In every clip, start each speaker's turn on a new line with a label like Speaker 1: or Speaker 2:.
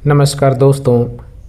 Speaker 1: नमस्कार दोस्तों,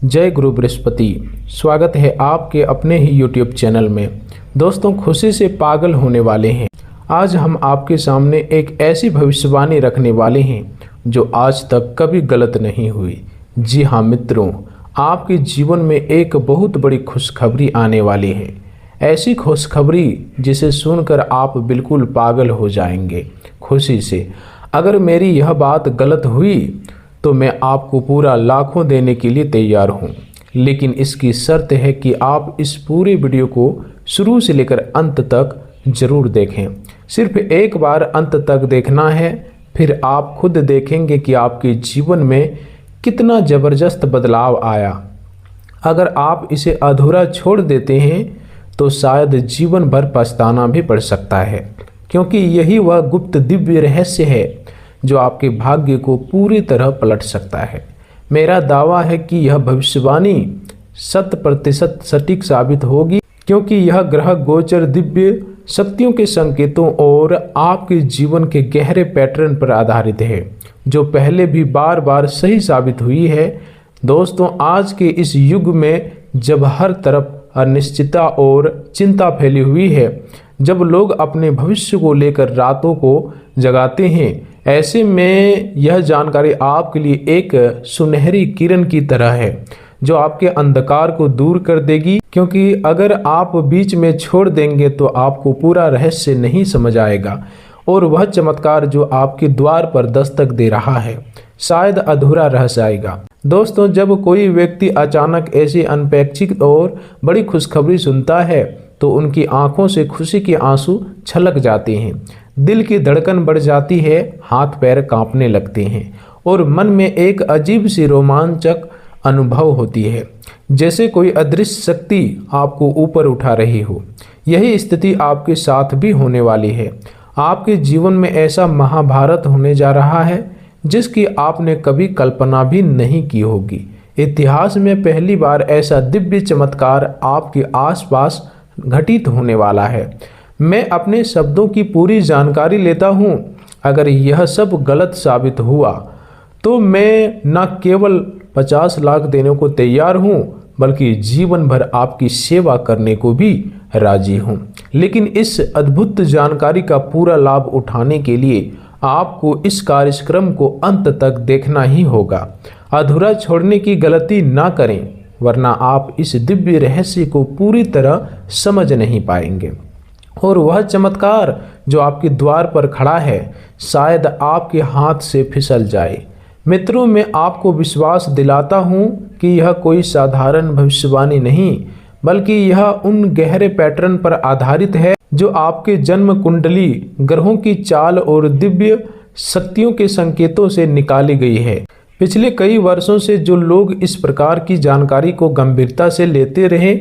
Speaker 1: जय गुरु बृहस्पति। स्वागत है आपके अपने ही YouTube चैनल में। दोस्तों, खुशी से पागल होने वाले हैं। आज हम आपके सामने एक ऐसी भविष्यवाणी रखने वाले हैं जो आज तक कभी गलत नहीं हुई। जी हाँ मित्रों, आपके जीवन में एक बहुत बड़ी खुशखबरी आने वाली है। ऐसी खुशखबरी जिसे सुनकर आप बिल्कुल पागल हो जाएंगे खुशी से। अगर मेरी यह बात गलत हुई तो मैं आपको पूरा लाखों देने के लिए तैयार हूँ, लेकिन इसकी शर्त है कि आप इस पूरे वीडियो को शुरू से लेकर अंत तक ज़रूर देखें। सिर्फ एक बार अंत तक देखना है, फिर आप खुद देखेंगे कि आपके जीवन में कितना ज़बरदस्त बदलाव आया। अगर आप इसे अधूरा छोड़ देते हैं तो शायद जीवन भर पछताना भी पड़ सकता है, क्योंकि यही वह गुप्त दिव्य रहस्य है जो आपके भाग्य को पूरी तरह पलट सकता है। मेरा दावा है कि यह भविष्यवाणी 100% सटीक साबित होगी, क्योंकि यह ग्रह गोचर दिव्य शक्तियों के संकेतों और आपके जीवन के गहरे पैटर्न पर आधारित है, जो पहले भी बार बार सही साबित हुई है। दोस्तों, आज के इस युग में जब हर तरफ अनिश्चितता और चिंता फैली हुई है, जब लोग अपने भविष्य को लेकर रातों को जगाते हैं, ऐसे में यह जानकारी आपके लिए एक सुनहरी किरण की तरह है जो आपके अंधकार को दूर कर देगी। क्योंकि अगर आप बीच में छोड़ देंगे तो आपको पूरा रहस्य नहीं समझ आएगा और वह चमत्कार जो आपके द्वार पर दस्तक दे रहा है शायद अधूरा रह जाएगा। दोस्तों, जब कोई व्यक्ति अचानक ऐसी अनपेक्षित और बड़ी खुशखबरी सुनता है तो उनकी आंखों से खुशी के आंसू छलक जाते हैं, दिल की धड़कन बढ़ जाती है, हाथ पैर कांपने लगते हैं और मन में एक अजीब सी रोमांचक अनुभव होती है, जैसे कोई अदृश्य शक्ति आपको ऊपर उठा रही हो। यही स्थिति आपके साथ भी होने वाली है। आपके जीवन में ऐसा महाभारत होने जा रहा है जिसकी आपने कभी कल्पना भी नहीं की होगी। इतिहास में पहली बार ऐसा दिव्य चमत्कार आपके आसपास घटित होने वाला है। मैं अपने शब्दों की पूरी जानकारी लेता हूँ। अगर यह सब गलत साबित हुआ तो मैं न केवल 50 लाख देने को तैयार हूँ, बल्कि जीवन भर आपकी सेवा करने को भी राजी हूँ। लेकिन इस अद्भुत जानकारी का पूरा लाभ उठाने के लिए आपको इस कार्यक्रम को अंत तक देखना ही होगा। अधूरा छोड़ने की गलती ना करें, वरना आप इस दिव्य रहस्य को पूरी तरह समझ नहीं पाएंगे और वह चमत्कार जो आपके द्वार पर खड़ा है शायद आपके हाथ से फिसल जाए। मित्रों, मैं आपको विश्वास दिलाता हूँ कि यह कोई साधारण भविष्यवाणी नहीं, बल्कि यह उन गहरे पैटर्न पर आधारित है जो आपके जन्म कुंडली, ग्रहों की चाल और दिव्य शक्तियों के संकेतों से निकाली गई है। पिछले कई वर्षों से जो लोग इस प्रकार की जानकारी को गंभीरता से लेते रहे,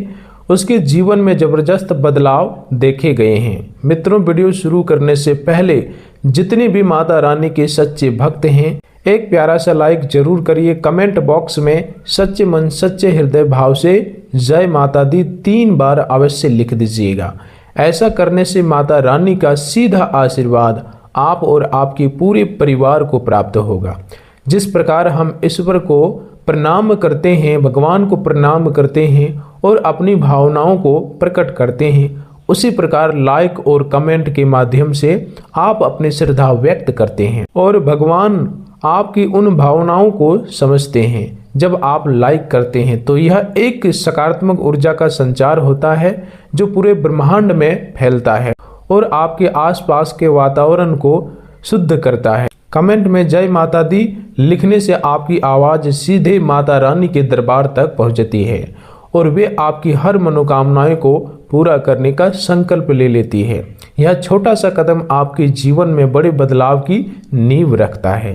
Speaker 1: उसके जीवन में ज़बरदस्त बदलाव देखे गए हैं। मित्रों, वीडियो शुरू करने से पहले जितने भी माता रानी के सच्चे भक्त हैं, एक प्यारा सा लाइक जरूर करिए। कमेंट बॉक्स में सच्चे मन सच्चे हृदय भाव से जय माता दी 3 बार अवश्य लिख दीजिएगा। ऐसा करने से माता रानी का सीधा आशीर्वाद आप और आपके पूरे परिवार को प्राप्त होगा। जिस प्रकार हम ईश्वर को प्रणाम करते हैं, भगवान को प्रणाम करते हैं और अपनी भावनाओं को प्रकट करते हैं, उसी प्रकार लाइक और कमेंट के माध्यम से आप अपनी श्रद्धा व्यक्त करते हैं और भगवान आपकी उन भावनाओं को समझते हैं। जब आप लाइक करते हैं तो यह एक सकारात्मक ऊर्जा का संचार होता है जो पूरे ब्रह्मांड में फैलता है और आपके आसपास के वातावरण को शुद्ध करता है। कमेंट में जय माता दी लिखने से आपकी आवाज़ सीधे माता रानी के दरबार तक पहुंचती है और वे आपकी हर मनोकामनाएं को पूरा करने का संकल्प ले लेती है। यह छोटा सा कदम आपके जीवन में बड़े बदलाव की नींव रखता है।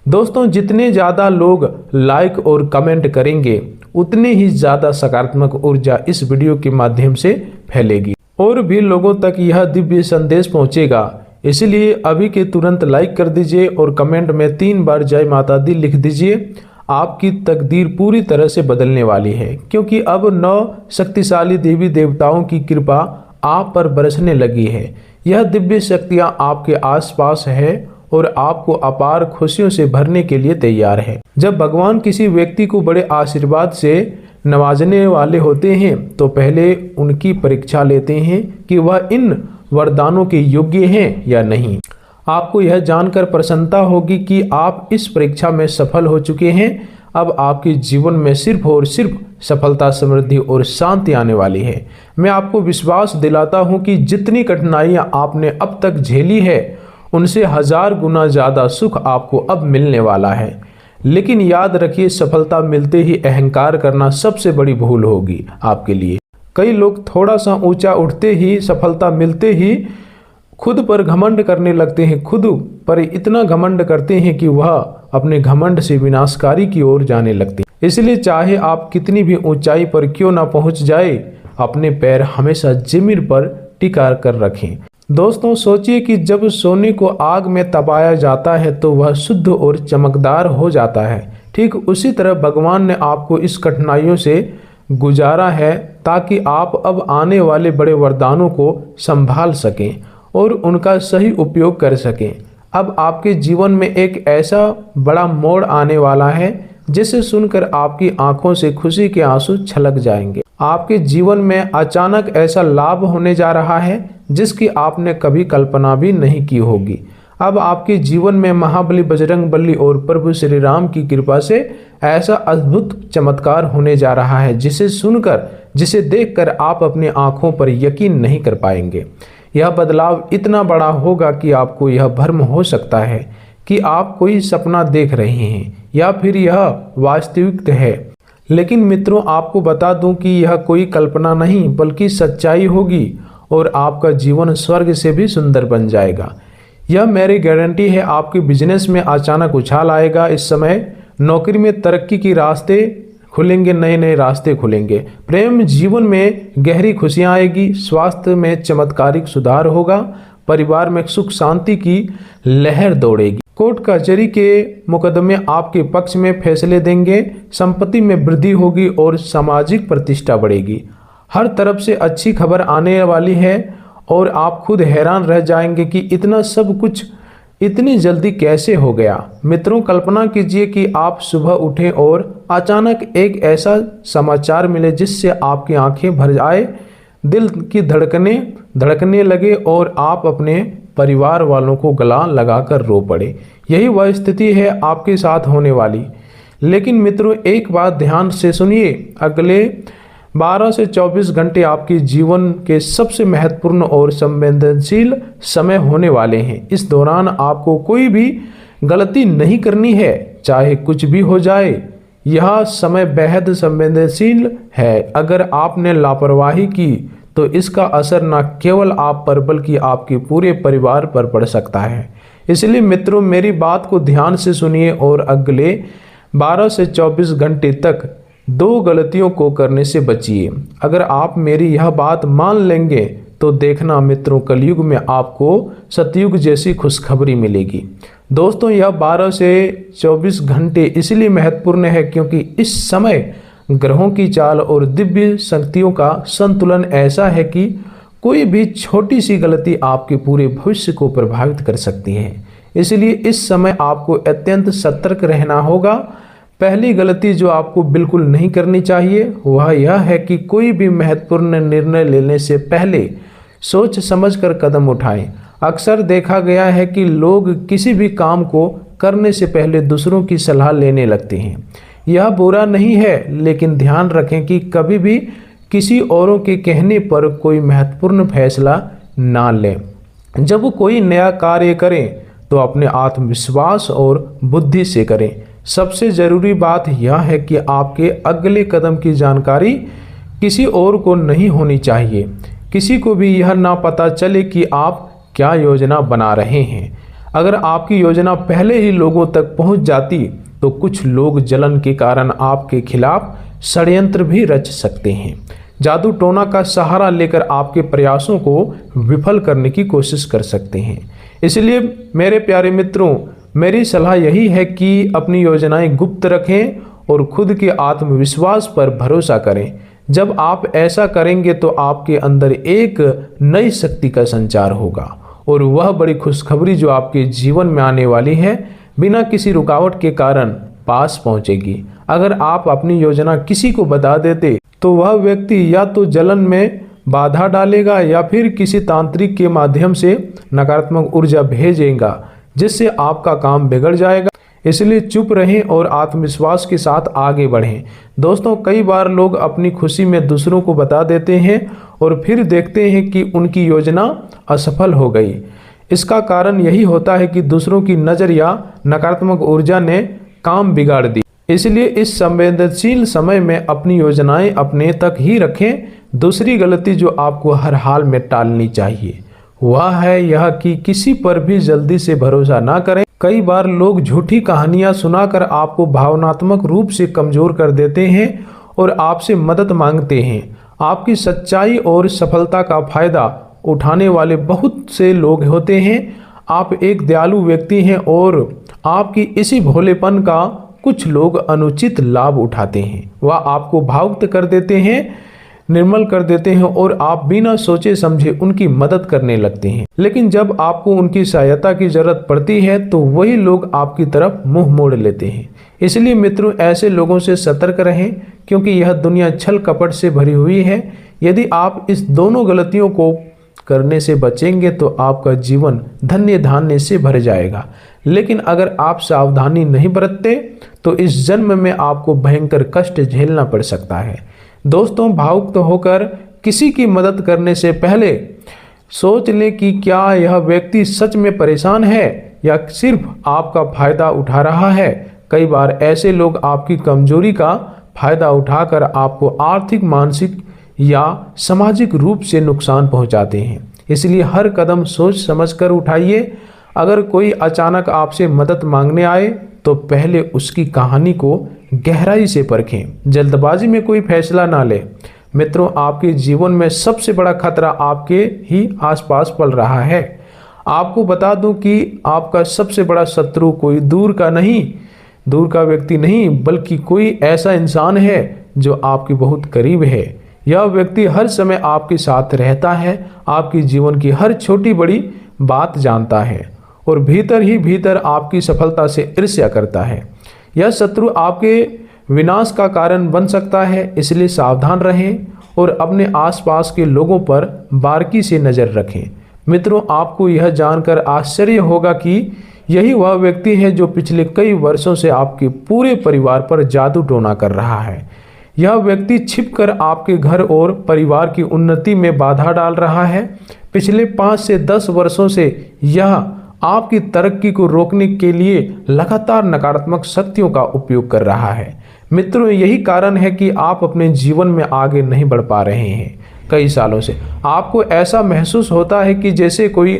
Speaker 1: दोस्तों, जितने ज़्यादा लोग लाइक और कमेंट करेंगे, उतने ही ज़्यादा सकारात्मक ऊर्जा इस वीडियो के माध्यम से फैलेगी और भी लोगों तक यह दिव्य संदेश पहुंचेगा। इसलिए अभी के तुरंत लाइक कर दीजिए और कमेंट में 3 बार जय माता दी लिख दीजिए। आपकी तकदीर पूरी तरह से बदलने वाली है, क्योंकि अब 9 शक्तिशाली देवी देवताओं की कृपा आप पर बरसने लगी है। यह दिव्य शक्तियाँ आपके आसपास है और आपको अपार खुशियों से भरने के लिए तैयार है। जब भगवान किसी व्यक्ति को बड़े आशीर्वाद से नवाजने वाले होते हैं तो पहले उनकी परीक्षा लेते हैं कि वह इन वरदानों के योग्य हैं या नहीं। आपको यह जानकर प्रसन्नता होगी कि आप इस परीक्षा में सफल हो चुके हैं। अब आपके जीवन में सिर्फ और सिर्फ सफलता, समृद्धि और शांति आने वाली है। मैं आपको विश्वास दिलाता हूं कि जितनी कठिनाइयां आपने अब तक झेली है उनसे 1000 गुना ज़्यादा सुख आपको अब मिलने वाला है। लेकिन याद रखिए, सफलता मिलते ही अहंकार करना सबसे बड़ी भूल होगी आपके लिए। कई लोग थोड़ा सा ऊंचा उठते ही, सफलता मिलते ही खुद पर घमंड करने लगते हैं। खुद पर इतना घमंड करते हैं कि वह अपने घमंड से विनाशकारी की ओर जाने लगते हैं। इसलिए चाहे आप कितनी भी ऊंचाई पर क्यों ना पहुंच जाए, अपने पैर हमेशा जमीन पर टिका कर रखें। दोस्तों, सोचिए कि जब सोने को आग में तपाया जाता है तो वह शुद्ध और चमकदार हो जाता है। ठीक उसी तरह भगवान ने आपको इस कठिनाइयों से गुजारा है ताकि आप अब आने वाले बड़े वरदानों को संभाल सकें और उनका सही उपयोग कर सकें। अब आपके जीवन में एक ऐसा बड़ा मोड़ आने वाला है जिसे सुनकर आपकी आंखों से खुशी के आंसू छलक जाएंगे। आपके जीवन में अचानक ऐसा लाभ होने जा रहा है जिसकी आपने कभी कल्पना भी नहीं की होगी। अब आपके जीवन में महाबली बजरंग बली और प्रभु श्री राम की कृपा से ऐसा अद्भुत चमत्कार होने जा रहा है जिसे सुनकर, जिसे देखकर आप अपनी आंखों पर यकीन नहीं कर पाएंगे। यह बदलाव इतना बड़ा होगा कि आपको यह भ्रम हो सकता है कि आप कोई सपना देख रहे हैं या फिर यह वास्तविक है। लेकिन मित्रों, आपको बता दूं कि यह कोई कल्पना नहीं बल्कि सच्चाई होगी और आपका जीवन स्वर्ग से भी सुंदर बन जाएगा। यह मेरी गारंटी है। आपके बिजनेस में अचानक उछाल आएगा। इस समय नौकरी में तरक्की के रास्ते खुलेंगे, नए नए रास्ते खुलेंगे। प्रेम जीवन में गहरी खुशियां आएगी। स्वास्थ्य में चमत्कारिक सुधार होगा। परिवार में सुख शांति की लहर दौड़ेगी। कोर्ट कचहरी के मुकदमे आपके पक्ष में फैसले देंगे। संपत्ति में वृद्धि होगी और सामाजिक प्रतिष्ठा बढ़ेगी। हर तरफ से अच्छी खबर आने वाली है और आप खुद हैरान रह जाएंगे कि इतना सब कुछ इतनी जल्दी कैसे हो गया। मित्रों, कल्पना कीजिए कि आप सुबह उठें और अचानक एक ऐसा समाचार मिले जिससे आपकी आंखें भर आए, दिल की धड़कने लगे और आप अपने परिवार वालों को गला लगाकर रो पड़े। यही वह स्थिति है आपके साथ होने वाली। लेकिन मित्रों, एक बात ध्यान से सुनिए, अगले 12 से 24 घंटे आपके जीवन के सबसे महत्वपूर्ण और संवेदनशील समय होने वाले हैं। इस दौरान आपको कोई भी गलती नहीं करनी है, चाहे कुछ भी हो जाए। यह समय बेहद संवेदनशील है। अगर आपने लापरवाही की तो इसका असर न केवल आप पर बल्कि आपके पूरे परिवार पर पड़ सकता है। इसलिए मित्रों, मेरी बात को ध्यान से सुनिए और अगले 12 से 24 घंटे तक 2 गलतियों को करने से बचिए। अगर आप मेरी यह बात मान लेंगे तो देखना मित्रों, कलयुग में आपको सतयुग जैसी खुशखबरी मिलेगी। दोस्तों, यह 12 से 24 घंटे इसलिए महत्वपूर्ण है क्योंकि इस समय ग्रहों की चाल और दिव्य शक्तियों का संतुलन ऐसा है कि कोई भी छोटी सी गलती आपके पूरे भविष्य को प्रभावित कर सकती है। इसलिए इस समय आपको अत्यंत सतर्क रहना होगा। पहली गलती जो आपको बिल्कुल नहीं करनी चाहिए वह यह है कि कोई भी महत्वपूर्ण निर्णय लेने से पहले सोच समझकर कदम उठाएं। अक्सर देखा गया है कि लोग किसी भी काम को करने से पहले दूसरों की सलाह लेने लगते हैं। यह बुरा नहीं है, लेकिन ध्यान रखें कि कभी भी किसी औरों के कहने पर कोई महत्वपूर्ण फैसला ना लें। जब कोई नया कार्य करें तो अपने आत्मविश्वास और बुद्धि से करें। सबसे ज़रूरी बात यह है कि आपके अगले कदम की जानकारी किसी और को नहीं होनी चाहिए। किसी को भी यह ना पता चले कि आप क्या योजना बना रहे हैं। अगर आपकी योजना पहले ही लोगों तक पहुंच जाती तो कुछ लोग जलन के कारण आपके खिलाफ षड्यंत्र भी रच सकते हैं। जादू टोना का सहारा लेकर आपके प्रयासों को विफल करने की कोशिश कर सकते हैं। इसलिए मेरे प्यारे मित्रों, मेरी सलाह यही है कि अपनी योजनाएं गुप्त रखें और खुद के आत्मविश्वास पर भरोसा करें। जब आप ऐसा करेंगे तो आपके अंदर एक नई शक्ति का संचार होगा और वह बड़ी खुशखबरी जो आपके जीवन में आने वाली है बिना किसी रुकावट के कारण पास पहुंचेगी। अगर आप अपनी योजना किसी को बता देते तो वह व्यक्ति या तो जलन में बाधा डालेगा या फिर किसी तांत्रिक के माध्यम से नकारात्मक ऊर्जा भेजेगा, जिससे आपका काम बिगड़ जाएगा। इसलिए चुप रहें और आत्मविश्वास के साथ आगे बढ़ें। दोस्तों, कई बार लोग अपनी खुशी में दूसरों को बता देते हैं और फिर देखते हैं कि उनकी योजना असफल हो गई। इसका कारण यही होता है कि दूसरों की नज़र या नकारात्मक ऊर्जा ने काम बिगाड़ दी। इसलिए इस संवेदनशील समय में अपनी योजनाएं अपने तक ही रखें। दूसरी गलती जो आपको हर हाल में टालनी चाहिए वह है यह कि किसी पर भी जल्दी से भरोसा ना करें। कई बार लोग झूठी कहानियां सुनाकर आपको भावनात्मक रूप से कमजोर कर देते हैं और आपसे मदद मांगते हैं। आपकी सच्चाई और सफलता का फायदा उठाने वाले बहुत से लोग होते हैं। आप एक दयालु व्यक्ति हैं और आपकी इसी भोलेपन का कुछ लोग अनुचित लाभ उठाते हैं। वह आपको भावुक कर देते हैं, निर्मल कर देते हैं और आप बिना सोचे समझे उनकी मदद करने लगते हैं। लेकिन जब आपको उनकी सहायता की जरूरत पड़ती है तो वही लोग आपकी तरफ मुंह मोड़ लेते हैं। इसलिए मित्रों, ऐसे लोगों से सतर्क रहें क्योंकि यह दुनिया छल कपट से भरी हुई है। यदि आप इस दोनों गलतियों को करने से बचेंगे तो आपका जीवन धन्य धान्य से भर जाएगा। लेकिन अगर आप सावधानी नहीं बरतते तो इस जन्म में आपको भयंकर कष्ट झेलना पड़ सकता है। दोस्तों, भावुक होकर किसी की मदद करने से पहले सोच लें कि क्या यह व्यक्ति सच में परेशान है या सिर्फ आपका फायदा उठा रहा है। कई बार ऐसे लोग आपकी कमजोरी का फायदा उठाकर आपको आर्थिक, मानसिक या सामाजिक रूप से नुकसान पहुंचाते हैं। इसलिए हर कदम सोच समझकर उठाइए। अगर कोई अचानक आपसे मदद मांगने आए तो पहले उसकी कहानी को गहराई से परखें। जल्दबाजी में कोई फैसला ना लें। मित्रों, आपके जीवन में सबसे बड़ा खतरा आपके ही आसपास पल रहा है। आपको बता दूं कि आपका सबसे बड़ा शत्रु कोई दूर का व्यक्ति नहीं, बल्कि कोई ऐसा इंसान है जो आपके बहुत करीब है। यह व्यक्ति हर समय आपके साथ रहता है, आपके जीवन की हर छोटी बड़ी बात जानता है और भीतर ही भीतर आपकी सफलता से ईर्ष्या करता है। यह शत्रु आपके विनाश का कारण बन सकता है। इसलिए सावधान रहें और अपने आसपास के लोगों पर बारीकी से नज़र रखें। मित्रों, आपको यह जानकर आश्चर्य होगा कि यही वह व्यक्ति है जो पिछले कई वर्षों से आपके पूरे परिवार पर जादू टोना कर रहा है। यह व्यक्ति छिपकर आपके घर और परिवार की उन्नति में बाधा डाल रहा है। पिछले 5 से 10 वर्षों से यह आपकी तरक्की को रोकने के लिए लगातार नकारात्मक शक्तियों का उपयोग कर रहा है। मित्रों, यही कारण है कि आप अपने जीवन में आगे नहीं बढ़ पा रहे हैं। कई सालों से आपको ऐसा महसूस होता है कि जैसे कोई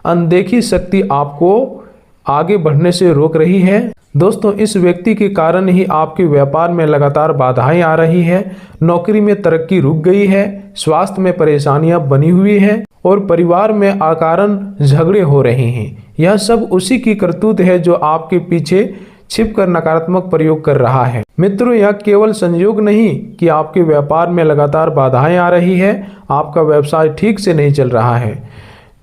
Speaker 1: अनदेखी शक्ति आपको आगे बढ़ने से रोक रही है। दोस्तों, इस व्यक्ति के कारण ही आपके व्यापार में लगातार बाधाएं आ रही है, नौकरी में तरक्की रुक गई है, स्वास्थ्य में परेशानियां बनी हुई है और परिवार में अकारण झगड़े हो रहे हैं। यह सब उसी की करतूत है जो आपके पीछे छिपकर नकारात्मक प्रयोग कर रहा है। मित्रों, यह केवल संयोग नहीं कि आपके व्यापार में लगातार बाधाएं आ रही है, आपका व्यवसाय ठीक से नहीं चल रहा है,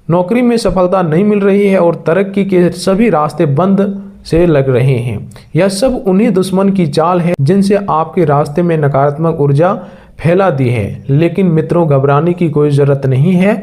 Speaker 1: नौकरी में सफलता नहीं मिल रही है और तरक्की के सभी रास्ते बंद से लग रहे हैं। यह सब उन्हीं दुश्मन की चाल है जिनसे आपके रास्ते में नकारात्मक ऊर्जा फैला दी है। लेकिन मित्रों, घबराने की कोई ज़रूरत नहीं है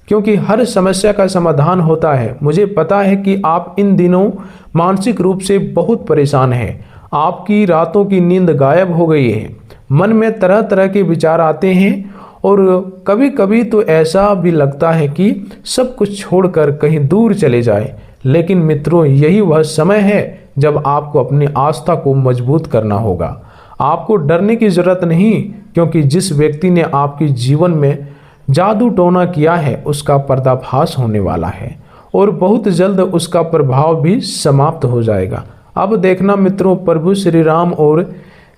Speaker 1: क्योंकि हर समस्या का समाधान होता है। मुझे पता है कि आप इन दिनों मानसिक रूप से बहुत परेशान हैं। आपकी रातों की नींद गायब हो गई है, मन में तरह तरह के विचार आते हैं और कभी कभी तो ऐसा भी लगता है कि सब कुछ छोड़कर कहीं दूर चले जाए। लेकिन मित्रों, यही वह समय है जब आपको अपनी आस्था को मजबूत करना होगा। आपको डरने की जरूरत नहीं क्योंकि जिस व्यक्ति ने आपके जीवन में जादू टोना किया है उसका पर्दाफाश होने वाला है और बहुत जल्द उसका प्रभाव भी समाप्त हो जाएगा। अब देखना मित्रों, प्रभु श्री राम और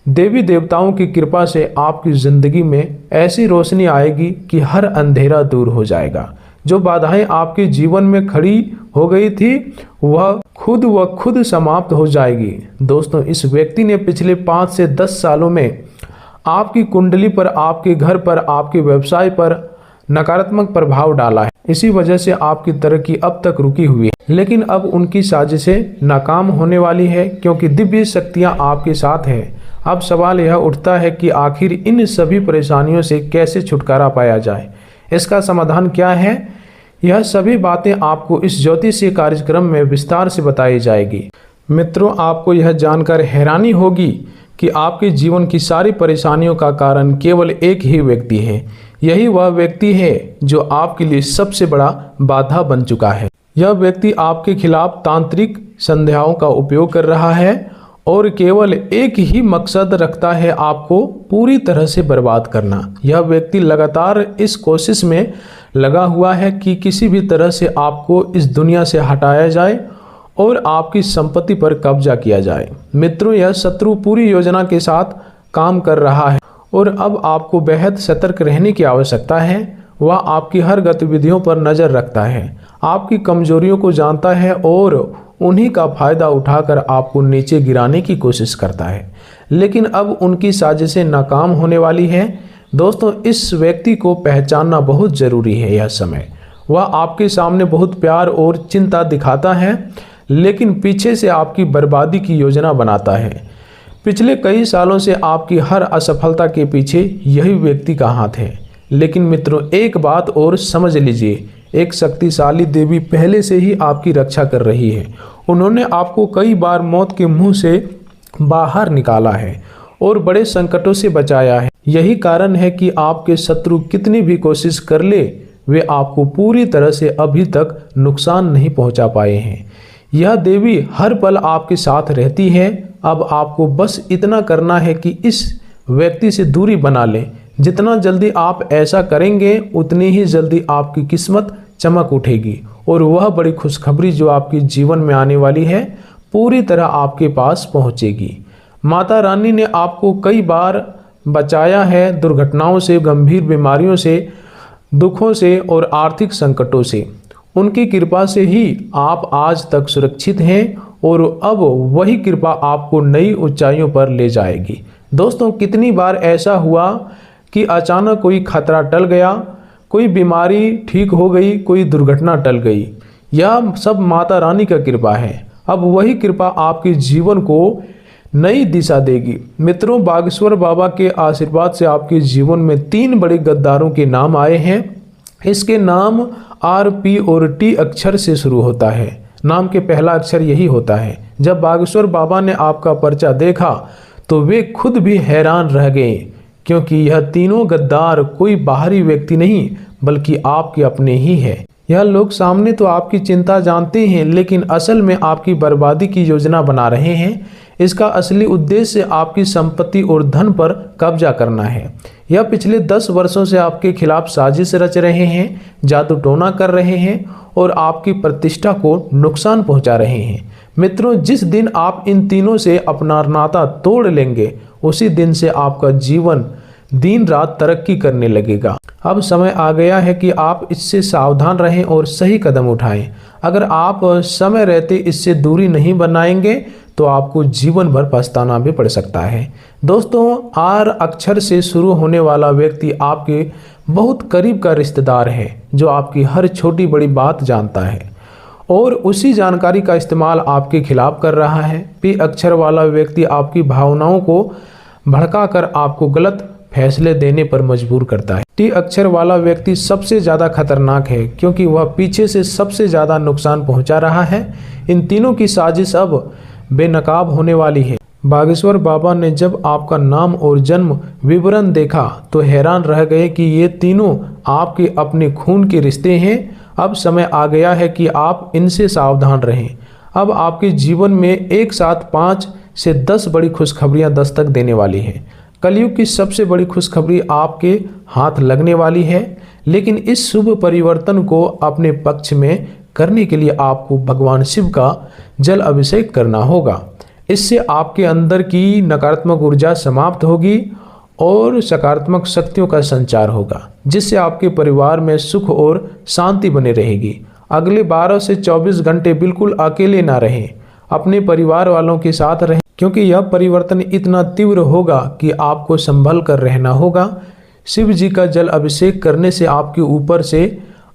Speaker 1: देवी देवताओं की कृपा से आपकी जिंदगी में ऐसी रोशनी आएगी कि हर अंधेरा दूर हो जाएगा। जो बाधाएं आपके जीवन में खड़ी हो गई थी वह खुद समाप्त हो जाएगी। दोस्तों, इस व्यक्ति ने पिछले 5 से 10 सालों में आपकी कुंडली पर, आपके घर पर, आपके व्यवसाय पर नकारात्मक प्रभाव डाला है। इसी वजह से आपकी तरक्की अब तक रुकी हुई है, लेकिन अब उनकी साजिशें नाकाम होने वाली है क्योंकि दिव्य शक्तियां आपके साथ है। अब सवाल यह उठता है कि आखिर इन सभी परेशानियों से कैसे छुटकारा पाया जाए, इसका समाधान क्या है। यह सभी बातें आपको इस ज्योतिषीय कार्यक्रम में विस्तार से बताई जाएगी। मित्रों, आपको यह जानकर हैरानी होगी कि आपके जीवन की सारी परेशानियों का कारण केवल एक ही व्यक्ति है। यही वह व्यक्ति है जो आपके लिए सबसे बड़ा बाधा बन चुका है। यह व्यक्ति आपके खिलाफ तांत्रिक संध्याओं का उपयोग कर रहा है और केवल एक ही मकसद रखता है, आपको पूरी तरह से बर्बाद करना। यह व्यक्ति लगातार इस कोशिश में लगा हुआ है कि किसी भी तरह से आपको इस दुनिया से हटाया जाए और आपकी संपत्ति पर कब्जा किया जाए। मित्रों, यह शत्रु पूरी योजना के साथ काम कर रहा है और अब आपको बेहद सतर्क रहने की आवश्यकता है। वह आपकी हर गतिविधियों पर नज़र रखता है, आपकी कमजोरियों को जानता है और उन्हीं का फायदा उठाकर आपको नीचे गिराने की कोशिश करता है। लेकिन अब उनकी साजिशें नाकाम होने वाली हैं। दोस्तों, इस व्यक्ति को पहचानना बहुत ज़रूरी है। यह समय वह आपके सामने बहुत प्यार और चिंता दिखाता है, लेकिन पीछे से आपकी बर्बादी की योजना बनाता है। पिछले कई सालों से आपकी हर असफलता के पीछे यही व्यक्ति का हाथ है। लेकिन मित्रों, एक बात और समझ लीजिए, एक शक्तिशाली देवी पहले से ही आपकी रक्षा कर रही है। उन्होंने आपको कई बार मौत के मुंह से बाहर निकाला है और बड़े संकटों से बचाया है। यही कारण है कि आपके शत्रु कितनी भी कोशिश कर ले, वे आपको पूरी तरह से अभी तक नुकसान नहीं पहुंचा पाए हैं। यह देवी हर पल आपके साथ रहती है। अब आपको बस इतना करना है कि इस व्यक्ति से दूरी बना लें। जितना जल्दी आप ऐसा करेंगे, उतनी ही जल्दी आपकी किस्मत चमक उठेगी और वह बड़ी खुशखबरी जो आपके जीवन में आने वाली है, पूरी तरह आपके पास पहुंचेगी। माता रानी ने आपको कई बार बचाया है, दुर्घटनाओं से, गंभीर बीमारियों से, दुखों से और आर्थिक संकटों से। उनकी कृपा से ही आप आज तक सुरक्षित हैं और अब वही कृपा आपको नई ऊंचाइयों पर ले जाएगी। दोस्तों, कितनी बार ऐसा हुआ कि अचानक कोई खतरा टल गया, कोई बीमारी ठीक हो गई, कोई दुर्घटना टल गई। यह सब माता रानी का कृपा है। अब वही कृपा आपके जीवन को नई दिशा देगी। मित्रों, बागेश्वर बाबा के आशीर्वाद से आपके जीवन में 3 बड़े गद्दारों के नाम आए हैं। इसके नाम आर, पी और टी अक्षर से शुरू होता है। नाम के पहला अक्षर यही होता है। जब बागेश्वर बाबा ने आपका पर्चा देखा तो वे खुद भी हैरान रह गए, क्योंकि यह तीनों गद्दार कोई बाहरी व्यक्ति नहीं बल्कि आपके अपने ही है। यह लोग सामने तो आपकी चिंता जानते हैं, लेकिन असल में आपकी बर्बादी की योजना बना रहे हैं। इसका असली उद्देश्य आपकी संपत्ति और धन पर कब्जा करना है। यह पिछले 10 वर्षों से आपके खिलाफ साजिश रच रहे हैं, जादू टोना कर रहे हैं और आपकी प्रतिष्ठा को नुकसान पहुंचा रहे हैं। मित्रों, जिस दिन आप इन तीनों से अपना नाता तोड़ लेंगे, उसी दिन से आपका जीवन दिन रात तरक्की करने लगेगा। अब समय आ गया है कि आप इससे सावधान रहें और सही कदम उठाएं। अगर आप समय रहते इससे दूरी नहीं बनाएंगे तो आपको जीवन भर पछताना भी पड़ सकता है। दोस्तों, आर अक्षर से शुरू होने वाला व्यक्ति आपके बहुत करीब का रिश्तेदार है, जो आपकी हर छोटी बड़ी बात जानता है और उसी जानकारी का इस्तेमाल आपके खिलाफ कर रहा है। पी अक्षर वाला व्यक्ति आपकी भावनाओं को भड़काकर आपको गलत फैसले देने पर मजबूर करता है। टी अक्षर वाला व्यक्ति सबसे ज़्यादा खतरनाक है, क्योंकि वह पीछे से सबसे ज़्यादा नुकसान पहुंचा रहा है। इन तीनों की साजिश अब बेनकाब होने वाली है। बागेश्वर बाबा ने जब आपका नाम और जन्म विवरण देखा तो हैरान रह गए कि ये तीनों आपके अपने खून के रिश्ते हैं। अब समय आ गया है कि आप इनसे सावधान रहें। अब आपके जीवन में एक साथ 5 से 10 बड़ी खुशखबरियां दस्तक देने वाली हैं। कलयुग की सबसे बड़ी खुशखबरी आपके हाथ लगने वाली है, लेकिन इस शुभ परिवर्तन को अपने पक्ष में करने के लिए आपको भगवान शिव का जल अभिषेक करना होगा। इससे आपके अंदर की नकारात्मक ऊर्जा समाप्त होगी और सकारात्मक शक्तियों का संचार होगा, जिससे आपके परिवार में सुख और शांति बनी रहेगी। अगले 12 से 24 घंटे बिल्कुल अकेले ना रहें, अपने परिवार वालों के साथ रहें, क्योंकि यह परिवर्तन इतना तीव्र होगा कि आपको संभल कर रहना होगा। शिव जी का जल अभिषेक करने से आपके ऊपर से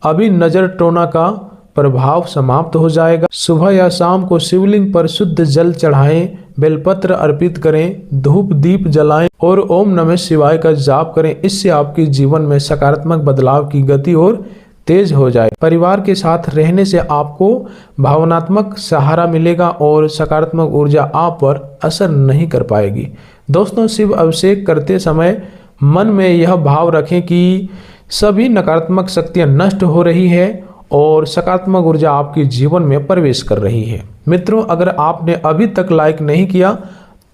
Speaker 1: अभी नजर टोना का प्रभाव समाप्त हो जाएगा। सुबह या शाम को शिवलिंग पर शुद्ध जल चढ़ाएं, बेलपत्र अर्पित करें, धूप दीप जलाएं और ओम नमः शिवाय का जाप करें। इससे आपके जीवन में सकारात्मक बदलाव की गति और तेज हो जाए। परिवार के साथ रहने से आपको भावनात्मक सहारा मिलेगा और सकारात्मक ऊर्जा आप पर असर नहीं कर पाएगी। दोस्तों, शिव अभिषेक करते समय मन में यह भाव रखें कि सभी नकारात्मक शक्तियां नष्ट हो रही है और सकारात्मक ऊर्जा आपके जीवन में प्रवेश कर रही है। मित्रों, अगर आपने अभी तक लाइक नहीं किया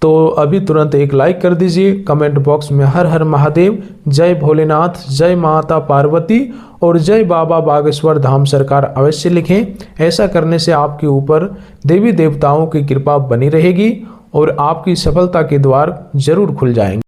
Speaker 1: तो अभी तुरंत एक लाइक कर दीजिए। कमेंट बॉक्स में हर हर महादेव, जय भोलेनाथ, जय माता पार्वती और जय बाबा बागेश्वर धाम सरकार अवश्य लिखें। ऐसा करने से आपके ऊपर देवी देवताओं की कृपा बनी रहेगी और आपकी सफलता के द्वार जरूर खुल जाएंगे।